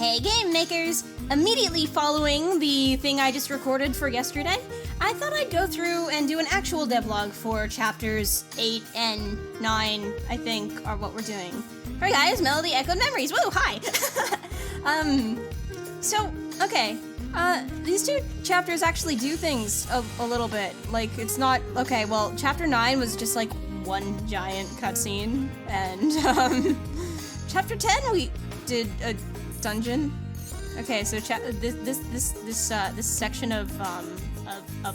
Hey game makers! Immediately following the thing I just recorded for yesterday, I thought I'd go through and do an actual devlog for chapters 8 and 9, I think, are what we're doing. Alright guys, Melody Echoed Memories, woo, hi! Okay, these two chapters actually do things a little bit. Like, it's not, okay, well, chapter 9 was just like one giant cutscene, and, chapter 10 we did a dungeon. Okay, so this section of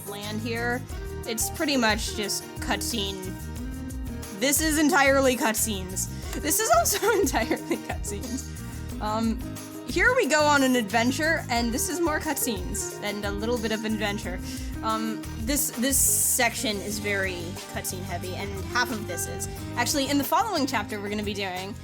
land here, it's pretty much just cutscene. This is entirely cutscenes. This is also entirely cutscenes. Here we go on an adventure, and this is more cutscenes and a little bit of adventure. This section is very cutscene heavy, and half of this is. Actually, in the following chapter we're going to be doing,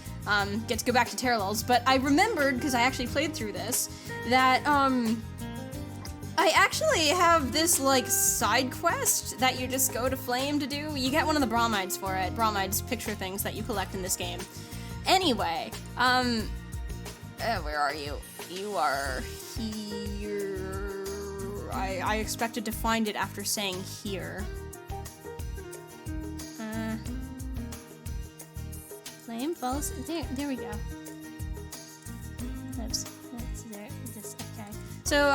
get to go back to Parallels, but I remembered, because I actually played through this, that, I actually have this, like, side quest that you just go to Flame to do. You get one of the bromides for it. Bromides, picture things that you collect in this game. Anyway, where are you? You are here. I expected to find it after saying here. Flame falls. There we go. Oops. That's there. Okay. So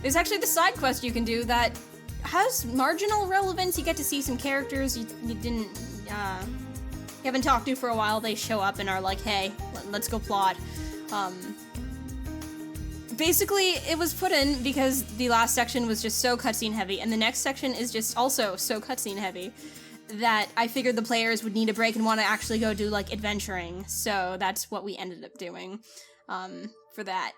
there's actually the side quest you can do that has marginal relevance. You get to see some characters you didn't, you haven't talked to for a while. They show up and are like, hey, let's go plot. Basically, it was put in because the last section was just so cutscene heavy, and the next section is just also so cutscene heavy that I figured the players would need a break and want to actually go do, like, adventuring. So that's what we ended up doing, for that,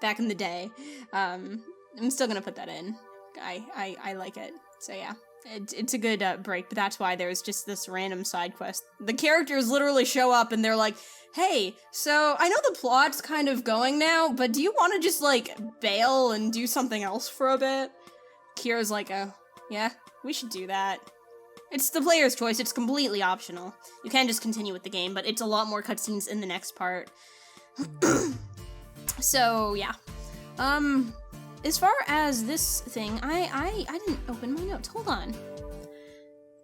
back in the day. I'm still gonna put that in. I like it. So yeah. It's a good break, but that's why there's just this random side quest. The characters literally show up and they're like, hey, so I know the plot's kind of going now, but do you want to just, like, bail and do something else for a bit? Kira's like, oh, yeah, we should do that. It's the player's choice, it's completely optional. You can just continue with the game, but it's a lot more cutscenes in the next part. So, yeah. As far as this thing, I didn't open my notes. Hold on.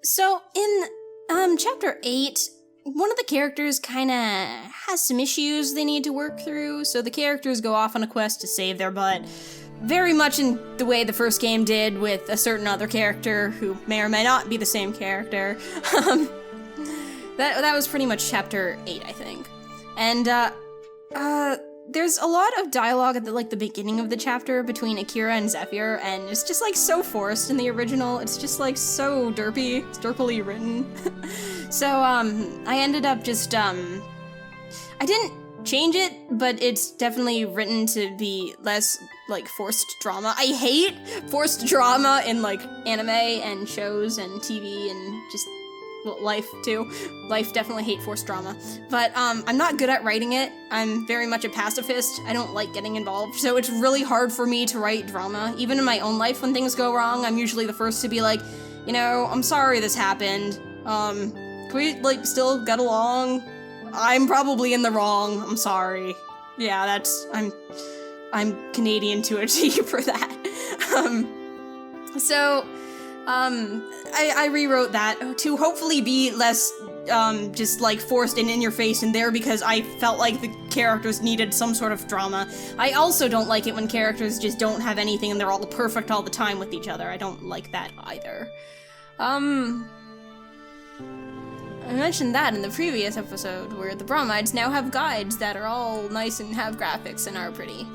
So, in, chapter 8, one of the characters kinda has some issues they need to work through, so the characters go off on a quest to save their butt. Very much in the way the first game did with a certain other character who may or may not be the same character. That was pretty much chapter 8, I think. And, there's a lot of dialogue at the beginning of the chapter between Akira and Zephyr, and it's just, like, so forced in the original. It's just, like, so derpy. It's derpily written. So, I ended up just, I didn't change it, but it's definitely written to be less, like, forced drama. I hate forced drama in, like, anime and shows and TV and just, well, life, too. Life definitely hate forced drama. But, I'm not good at writing it. I'm very much a pacifist. I don't like getting involved, so it's really hard for me to write drama. Even in my own life, when things go wrong, I'm usually the first to be like, you know, I'm sorry this happened. Can we, like, still get along? I'm probably in the wrong. I'm sorry. Yeah, I'm Canadian to a T for that. I rewrote that to hopefully be less, just, like, forced and in your face in there because I felt like the characters needed some sort of drama. I also don't like it when characters just don't have anything and they're all perfect all the time with each other. I don't like that either. I mentioned that in the previous episode, where the bromides now have guides that are all nice and have graphics and are pretty.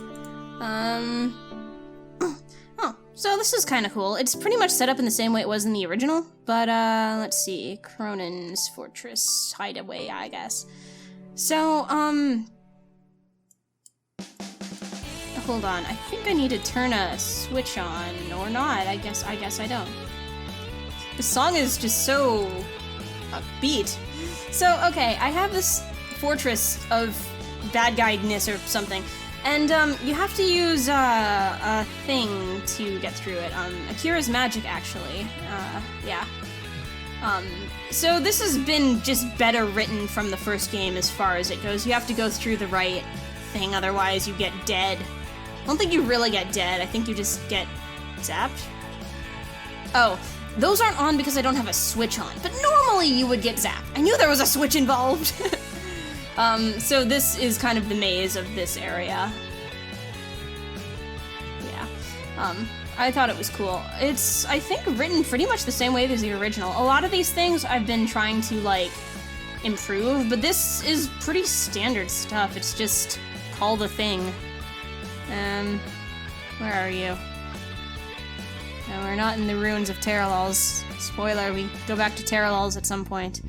So this is kind of cool. It's pretty much set up in the same way it was in the original, but, let's see. Cronin's Fortress Hideaway, I guess. So, hold on. I think I need to turn a switch on, or not. I guess I don't. The song is just so upbeat. So, okay, I have this fortress of bad guy-ness or something, and, you have to use, a thing to get through it. Akira's magic, actually. Yeah. So this has been just better written from the first game as far as it goes. You have to go through the right anything, otherwise you get dead. I don't think you really get dead, I think you just get zapped. Oh, those aren't on because I don't have a switch on, but normally you would get zapped. I knew there was a switch involved. So this is kind of the maze of this area. Yeah, I thought it was cool. It's, I think, written pretty much the same way as the original. A lot of these things I've been trying to, like, improve, but this is pretty standard stuff. It's just call the thing. Where are you? No, we're not in the ruins of Terralals. Spoiler, we go back to Terralals at some point.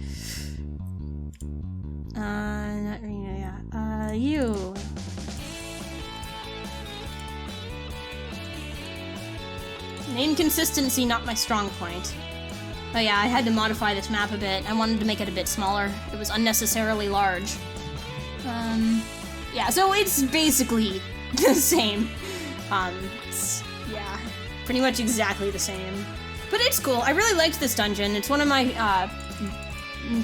Not really, yeah. You. Inconsistency, not my strong point. Oh yeah, I had to modify this map a bit. I wanted to make it a bit smaller. It was unnecessarily large. Yeah, so it's basically the same. It's, yeah, pretty much exactly the same. But it's cool. I really liked this dungeon. It's one of my,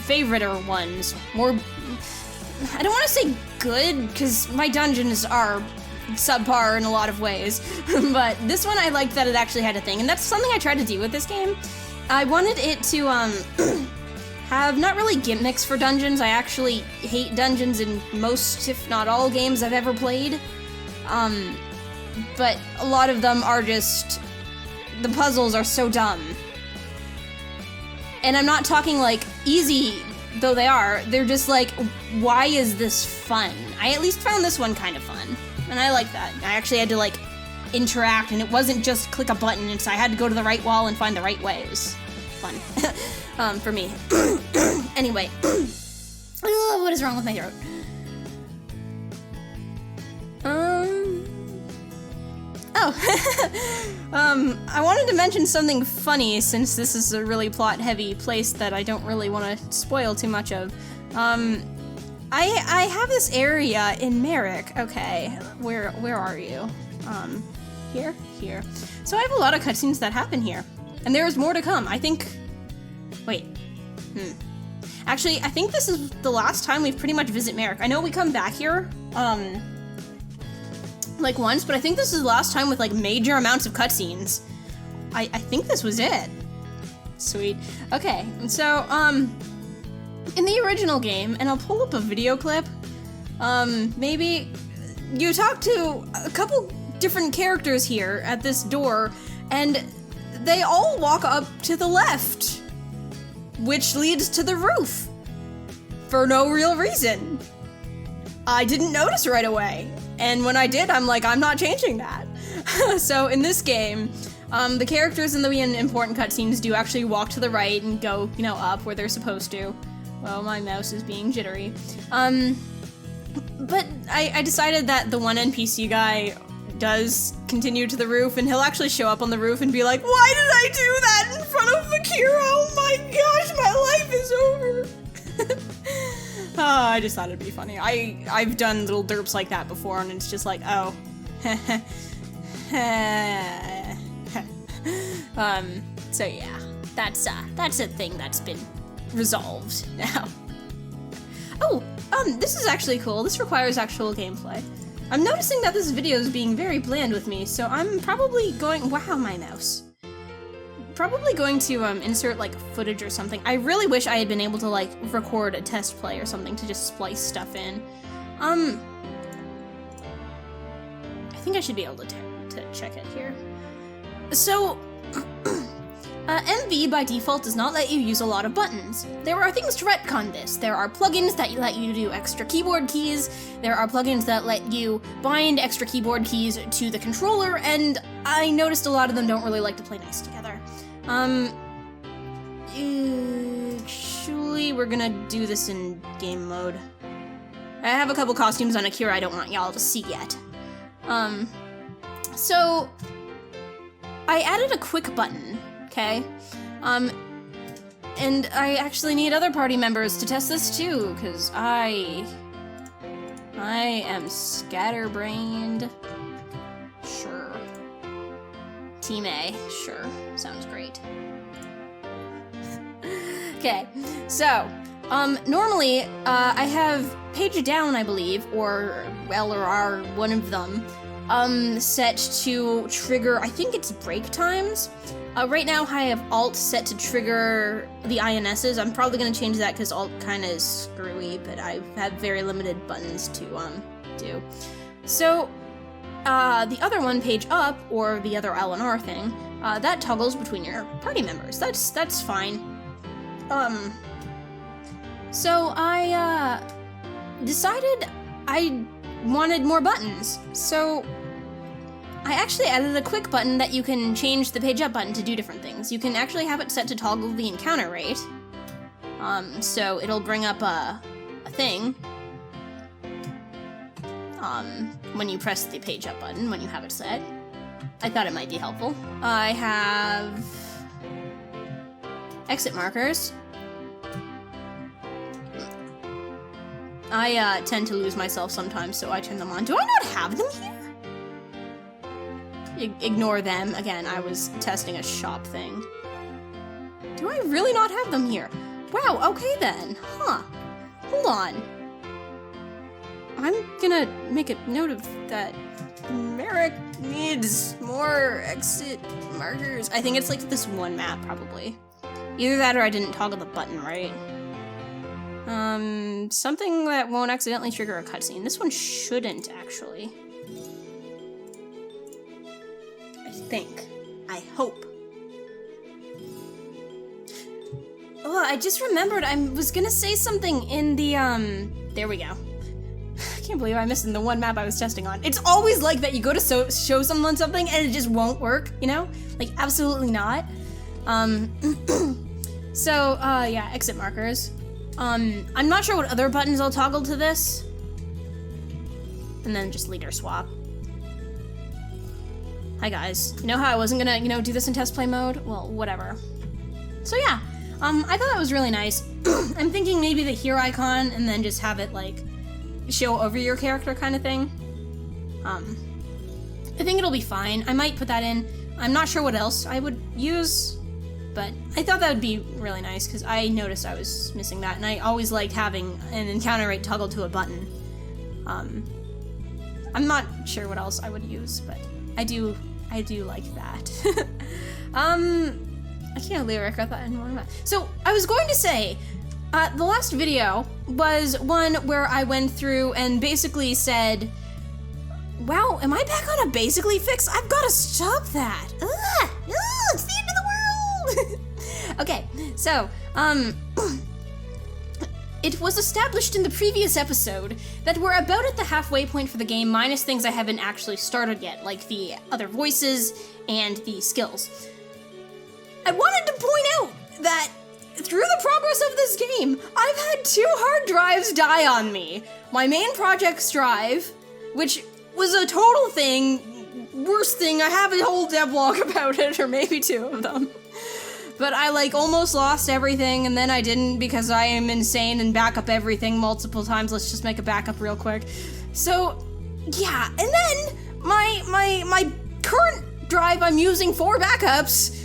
favoriter ones. More, I don't want to say good, because my dungeons are subpar in a lot of ways, but this one I liked that it actually had a thing, and that's something I tried to do with this game. I wanted it to, have not really gimmicks for dungeons. I actually hate dungeons in most, if not all, games I've ever played. But a lot of them are just, the puzzles are so dumb. And I'm not talking, like, easy, though they are. They're just like, why is this fun? I at least found this one kind of fun. And I like that. I actually had to, like, interact, and it wasn't just click a button, and so I had to go to the right wall and find the right way. It was fun. For me. Anyway. What is wrong with my throat? I wanted to mention something funny, since this is a really plot-heavy place that I don't really want to spoil too much of. I have this area in Merrick. Okay, where are you? Here. So I have a lot of cutscenes that happen here, and there is more to come. I think. Wait. Actually, I think this is the last time we've pretty much visit Merrick. I know we come back here, like once, but I think this is the last time with like major amounts of cutscenes. I think this was it. Sweet. Okay, so in the original game, and I'll pull up a video clip, maybe you talk to a couple different characters here at this door, and they all walk up to the left, which leads to the roof, for no real reason. I didn't notice right away, and when I did, I'm like, I'm not changing that. So in this game, the characters in the important cutscenes do actually walk to the right and go, you know, up where they're supposed to. Well, my mouse is being jittery. But I decided that the one NPC guy does continue to the roof, and he'll actually show up on the roof and be like, why did I do that in front of Akira? Oh my gosh, my life is over. I just thought it'd be funny. I've done little derps like that before, and it's just like, oh. So yeah, that's a thing that's been resolved now. Oh, this is actually cool. This requires actual gameplay. I'm noticing that this video is being very bland with me, so I'm probably going, wow, my mouse. Probably going to, insert, like, footage or something. I really wish I had been able to, like, record a test play or something to just splice stuff in. I think I should be able to check it here. So, MV by default does not let you use a lot of buttons. There are things to retcon this. There are plugins that let you do extra keyboard keys. There are plugins that let you bind extra keyboard keys to the controller, and I noticed a lot of them don't really like to play nice together. Actually, we're gonna do this in game mode. I have a couple costumes on Akira I don't want y'all to see yet. So, I added a quick button. Okay, and I actually need other party members to test this too, because I am scatterbrained. Sure. Team A, sure, sounds great. Okay, so, Normally, I have page down, I believe, or L or R, one of them, set to trigger, I think it's break times. Right now I have Alt set to trigger the INSs. I'm probably gonna change that because Alt kinda is screwy, but I have very limited buttons to, do. So, the other one, page up, or the other L and R thing, that toggles between your party members. That's fine. So I, decided I wanted more buttons. So I actually added a quick button that you can change the page up button to do different things. You can actually have it set to toggle the encounter rate. So it'll bring up a thing, when you press the page up button, when you have it set. I thought it might be helpful. I have exit markers. I tend to lose myself sometimes, so I turn them on. Do I not have them here? Ignore them. Again, I was testing a shop thing. Do I really not have them here? Wow, okay then. Huh. Hold on. I'm gonna make a note of that. Merrick needs more exit markers. I think it's like this one map, probably. Either that or I didn't toggle the button right. Something that won't accidentally trigger a cutscene. This one shouldn't, actually. I think. I hope. Oh, I just remembered I was gonna say something in the, there we go. I can't believe I missed the one map I was testing on. It's always like that. You go to show someone something and it just won't work, you know? Like, absolutely not. So, yeah, exit markers. I'm not sure what other buttons I'll toggle to this. And then just leader swap. Hi guys. You know how I wasn't gonna, do this in test play mode? Well, whatever. So yeah, I thought that was really nice. I'm thinking maybe the here icon and then just have it like show over your character kind of thing. I think it'll be fine. I might put that in. I'm not sure what else I would use, but I thought that would be really nice because I noticed I was missing that, and I always liked having an encounter rate toggle to a button. I'm not sure what else I would use, but I do like that. I can't believe I got that in one. So I was going to say, the last video was one where I went through and basically said, wow, am I back on a basically fix? I've got to stop that. Ugh, it's the end of the world. Okay, so, it was established in the previous episode that we're about at the halfway point for the game, minus things I haven't actually started yet, like the other voices and the skills. I wanted to point out that through the progress of this game, I've had 2 hard drives die on me. My main project's drive, which was a total thing, worst thing, I have a whole devlog about it, or maybe 2 of them. But I almost lost everything, and then I didn't because I am insane and back up everything multiple times. Let's just make a backup real quick. So, yeah, and then my current drive I'm using for backups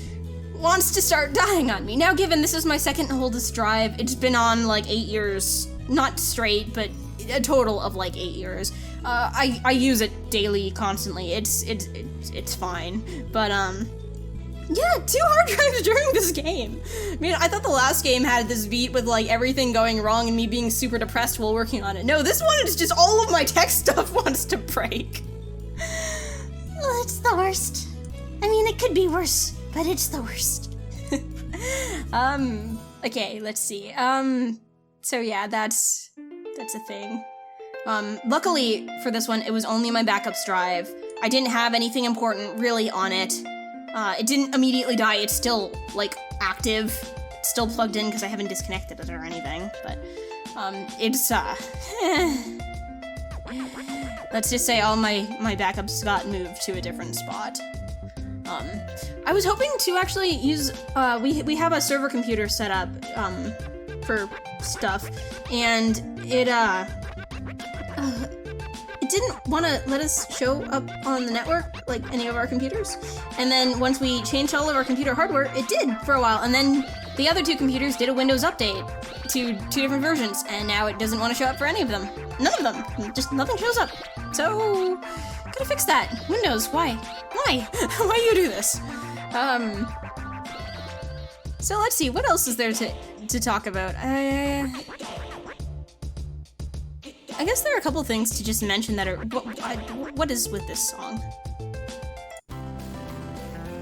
wants to start dying on me. Now, given this is my second oldest drive, it's been on 8 years, not straight, but a total of 8 years. I use it daily, constantly. It's fine, but yeah, 2 hard drives during this game. I mean, I thought the last game had this beat with everything going wrong and me being super depressed while working on it. No, this one is just all of my tech stuff wants to break. Oh, it's the worst. I mean, it could be worse, but it's the worst. Okay, let's see. So yeah, that's a thing. Luckily for this one, it was only my backups drive. I didn't have anything important really on it. It didn't immediately die. It's still active. It's still plugged in because I haven't disconnected it or anything, but it's let's just say all my backups got moved to a different spot. I was hoping to actually use, we have a server computer set up, for stuff, and it didn't want to let us show up on the network, any of our computers, and then once we changed all of our computer hardware, it did for a while, and then the other two computers did a Windows update to 2 different versions, and now it doesn't want to show up for any of them. None of them. Just nothing shows up. So, gotta fix that. Windows, why? Why? Why do you do this? So let's see, what else is there to talk about? I guess there are a couple things to just mention that are... What is with this song?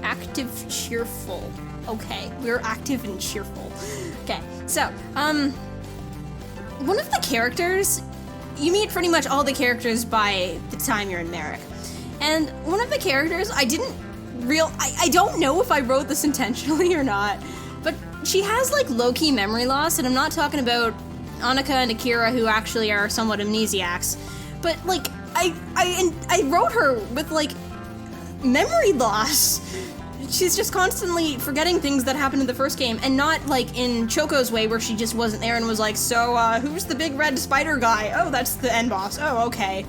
Active, cheerful. Okay, we're active and cheerful. Okay, so, one of the characters... You meet pretty much all the characters by the time you're in Merrick. And one of the characters, I don't know if I wrote this intentionally or not, but she has, like, low-key memory loss, and I'm not talking about Annika and Akira, who actually are somewhat amnesiacs, but, like, I wrote her with, like, memory loss. She's just constantly forgetting things that happened in the first game, and not, like, in Choco's way, where she just wasn't there and was like, so, who's the big red spider guy? Oh, that's the end boss. Oh, okay.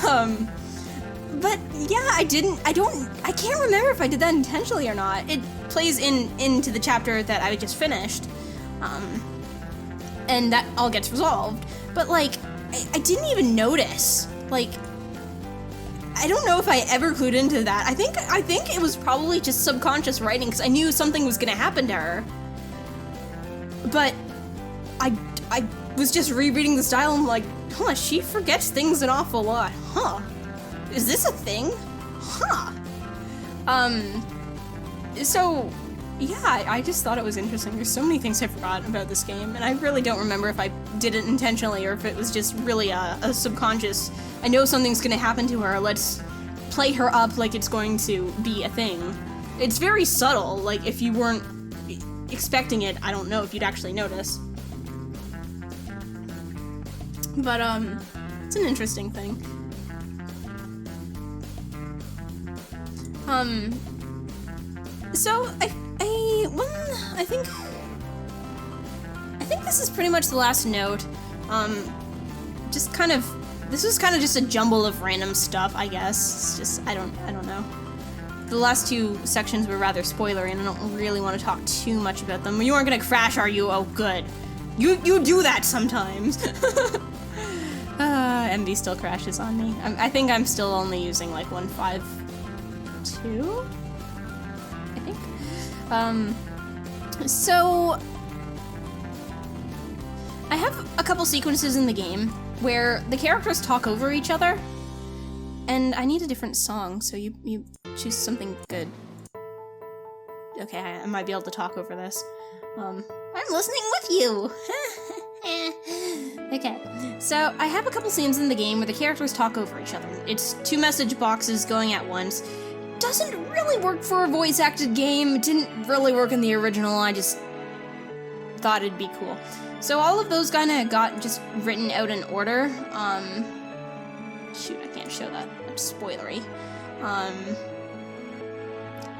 But, yeah, I can't remember if I did that intentionally or not. It plays into the chapter that I just finished, and that all gets resolved. But, like, I didn't even notice. Like, I don't know if I ever clued into that. I think it was probably just subconscious writing, because I knew something was gonna happen to her. But I was just rereading the style and I'm like, huh, she forgets things an awful lot. Huh. Is this a thing? Huh. So, yeah, I just thought it was interesting. There's so many things I forgot about this game, and I really don't remember if I did it intentionally or if it was just really a subconscious, I know something's gonna happen to her, let's play her up like it's going to be a thing. It's very subtle, like if you weren't expecting it, I don't know if you'd actually notice. But, it's an interesting thing. So, I think this is pretty much the last note. This was kind of just a jumble of random stuff, I guess. It's just, I don't know. The last 2 sections were rather spoilery, and I don't really want to talk too much about them. You aren't gonna crash, are you? Oh, good. You do that sometimes. MD still crashes on me. I think I'm still only using, like, 1.5.2? I think. So I have a couple sequences in the game where the characters talk over each other, and I need a different song, so you choose something good. Okay, I might be able to talk over this. I'm listening with you! Okay, so I have a couple scenes in the game where the characters talk over each other. It's 2 message boxes going at once. Doesn't really work for a voice-acted game. It didn't really work in the original. I just thought it'd be cool. So all of those kinda got just written out in order. Shoot, I can't show that. That's spoilery.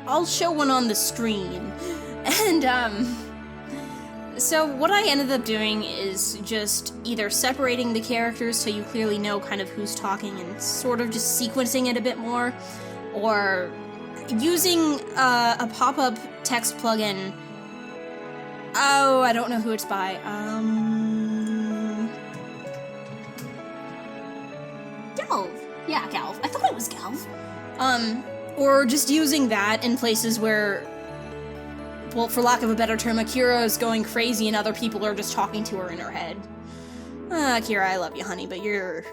I'll show one on the screen. And, so what I ended up doing is just either separating the characters so you clearly know kind of who's talking and sort of just sequencing it a bit more, or using a pop-up text plugin. Oh, I don't know who it's by. Galv. Yeah, Galv. I thought it was Galv. Or just using that in places where, well, for lack of a better term, Akira is going crazy and other people are just talking to her in her head. Akira, I love you, honey, but you're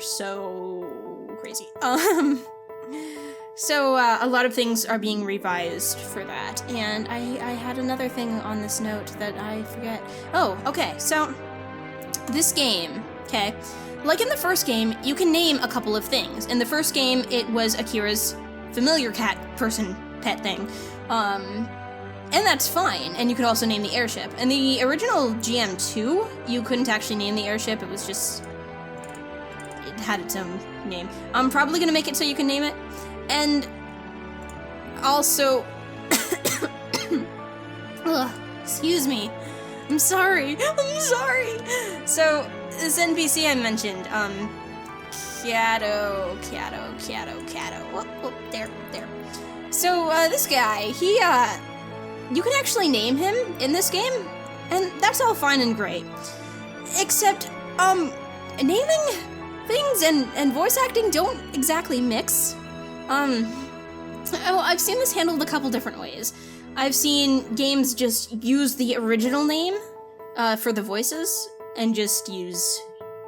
so crazy. So, a lot of things are being revised for that, and I had another thing on this note that I forget. Oh, okay, so, this game, okay, like in the first game, you can name a couple of things. In the first game, it was Akira's familiar cat person pet thing, and that's fine, and you could also name the airship. In the original GM2, you couldn't actually name the airship, it was just, it had its own name. I'm probably gonna make it so you can name it. And also, ugh, excuse me, I'm sorry. So, this NPC I mentioned, Kato, oh, there. So, this guy, he, you can actually name him in this game, and that's all fine and great. Except, naming things and voice acting don't exactly mix. I've seen this handled a couple different ways. I've seen games just use the original name for the voices, and just use,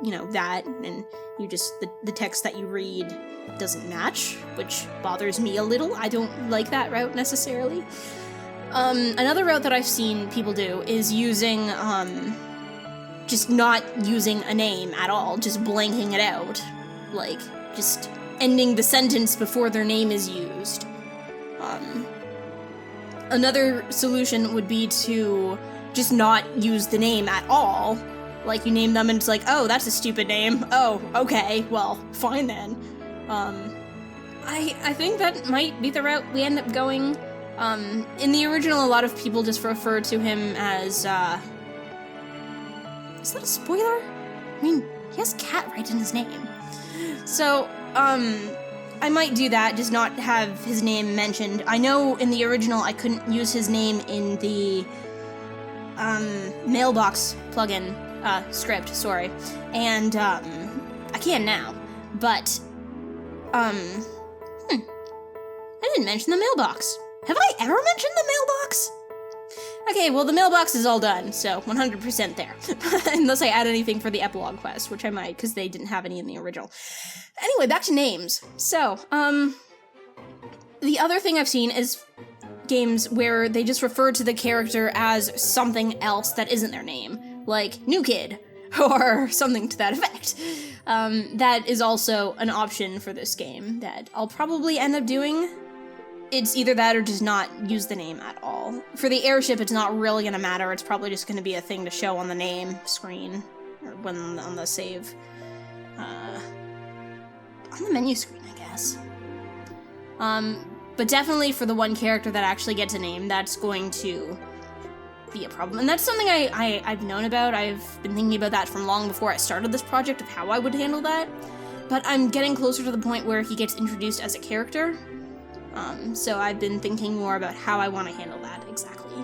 that, and you just, the text that you read doesn't match, which bothers me a little. I don't like that route necessarily. Another route that I've seen people do is using, just not using a name at all, just blanking it out. Like, just ending the sentence before their name is used. Another solution would be to just not use the name at all. Like, you name them and it's like, oh, that's a stupid name. Oh, okay, well, fine then. I think that might be the route we end up going. In the original, a lot of people just refer to him as, is that a spoiler? I mean, he has cat right in his name. So, I might do that, just not have his name mentioned. I know in the original I couldn't use his name in the, mailbox plugin, script, sorry. And, I can now. But, I didn't mention the mailbox. Have I ever mentioned the mailbox? Okay, well, the mailbox is all done, so 100% there. Unless I add anything for the epilogue quest, which I might, because they didn't have any in the original. Anyway, back to names. So, the other thing I've seen is games where they just refer to the character as something else that isn't their name, like New Kid, or something to that effect. That is also an option for this game that I'll probably end up doing. It's either that or just not use the name at all. For the airship, it's not really gonna matter. It's probably just gonna be a thing to show on the name screen, or when on the save, on the menu screen, I guess. But definitely for the one character that actually gets a name, that's going to be a problem. And that's something I've known about. I've been thinking about that from long before I started this project of how I would handle that. But I'm getting closer to the point where he gets introduced as a character. So I've been thinking more about how I want to handle that exactly.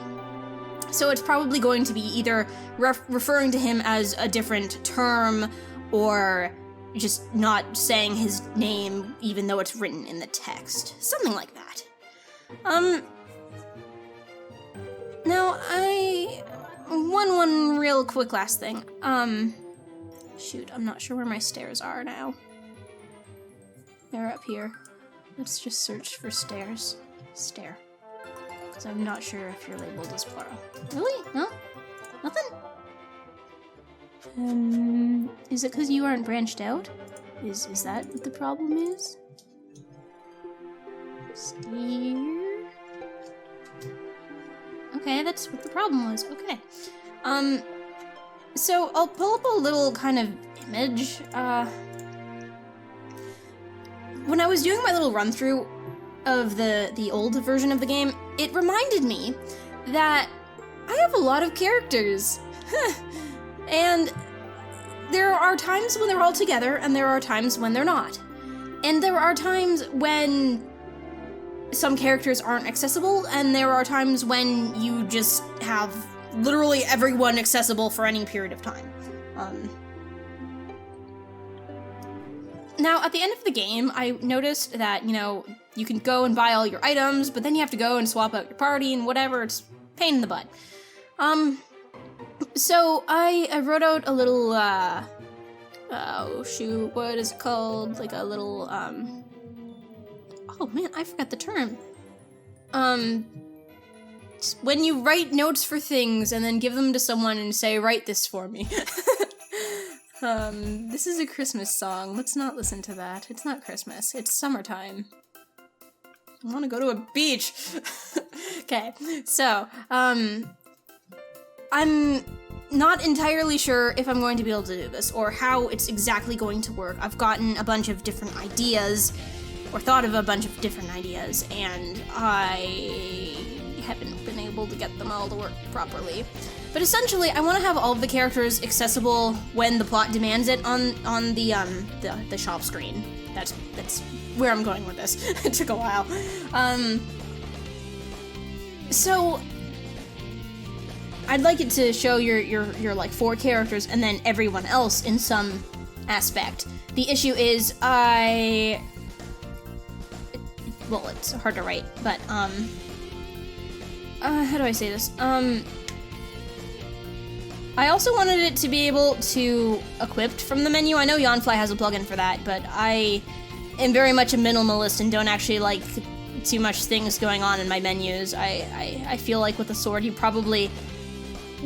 So it's probably going to be either referring to him as a different term, or just not saying his name even though it's written in the text. Something like that. Now, one real quick last thing. Shoot, I'm not sure where my stairs are now. They're up here. Let's just search for stairs. Stair. Because I'm not sure if you're labeled as plural. Really? No? Nothing? Is it because you aren't branched out? Is that what the problem is? Stair? Okay, that's what the problem was. Okay. So I'll pull up a little kind of image, when I was doing my little run-through of the old version of the game, it reminded me that I have a lot of characters. And there are times when they're all together, and there are times when they're not. And there are times when some characters aren't accessible, and there are times when you just have literally everyone accessible for any period of time. Now, at the end of the game, I noticed that, you can go and buy all your items, but then you have to go and swap out your party and whatever. It's a pain in the butt. So I wrote out a little, oh shoot, what is it called? Like a little, oh man, I forgot the term. When you write notes for things and then give them to someone and say, write this for me. This is a Christmas song. Let's not listen to that. It's not Christmas. It's summertime. I want to go to a beach. Okay, so, I'm not entirely sure if I'm going to be able to do this, or how it's exactly going to work. I've gotten a bunch of different ideas, or thought of a bunch of different ideas, and I haven't been able to get them all to work properly. But essentially, I want to have all of the characters accessible when the plot demands it on the shop screen. That's where I'm going with this. It took a while. So I'd like it to show your like 4 characters and then everyone else in some aspect. The issue is well, it's hard to write, but how do I say this? I also wanted it to be able to equip from the menu. I know Yawnfly has a plugin for that, but I am very much a minimalist and don't actually like too much things going on in my menus. I feel like with a sword, you probably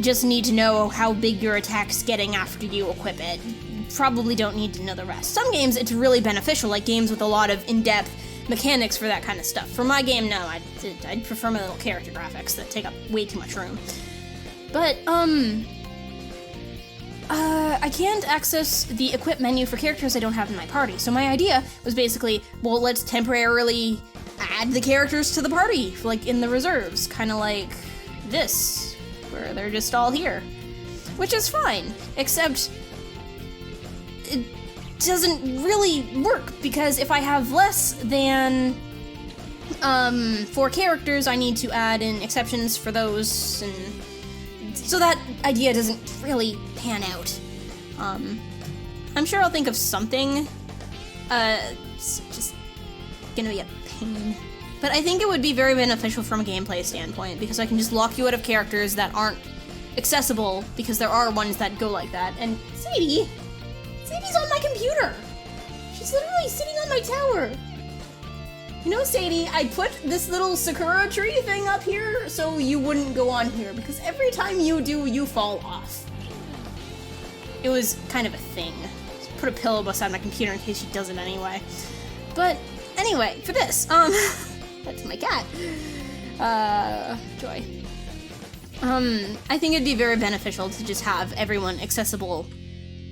just need to know how big your attack's getting after you equip it. You probably don't need to know the rest. Some games, it's really beneficial, like games with a lot of in-depth mechanics for that kind of stuff. For my game, no, I'd prefer my little character graphics that take up way too much room. But, I can't access the equip menu for characters I don't have in my party. So my idea was basically, well, let's temporarily add the characters to the party, like in the reserves, kind of like this, where they're just all here. Which is fine, except it doesn't really work, because if I have less than 4 characters, I need to add in exceptions for those, and so that idea doesn't really pan out. I'm sure I'll think of something. It's just gonna be a pain. But I think it would be very beneficial from a gameplay standpoint, because I can just lock you out of characters that aren't accessible, because there are ones that go like that. And Sadie's on my computer! She's literally sitting on my tower! You know, Sadie, I put this little Sakura tree thing up here so you wouldn't go on here, because every time you do, you fall off. It was kind of a thing. Just put a pillow beside my computer in case she does it anyway. But anyway, for this, that's my cat. Joy. I think it'd be very beneficial to just have everyone accessible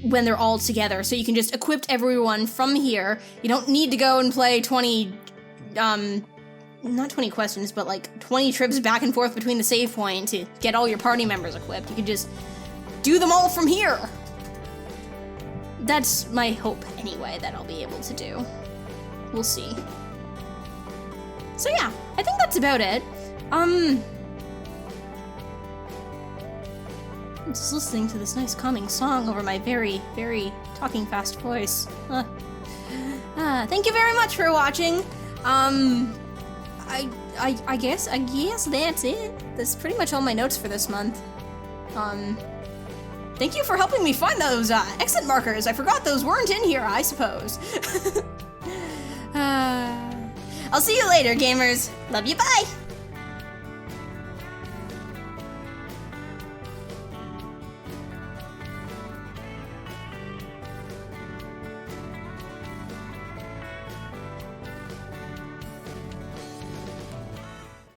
when they're all together, so you can just equip everyone from here. You don't need to go and play 20, not 20 questions, but like 20 trips back and forth between the save point to get all your party members equipped. You can just do them all from here. That's my hope, anyway, that I'll be able to do. We'll see. So yeah, I think that's about it. I'm just listening to this nice calming song over my very, very talking fast voice. Thank you very much for watching. I guess that's it. That's pretty much all my notes for this month. Thank you for helping me find those exit markers. I forgot those weren't in here, I suppose. I'll see you later, gamers. Love you, bye!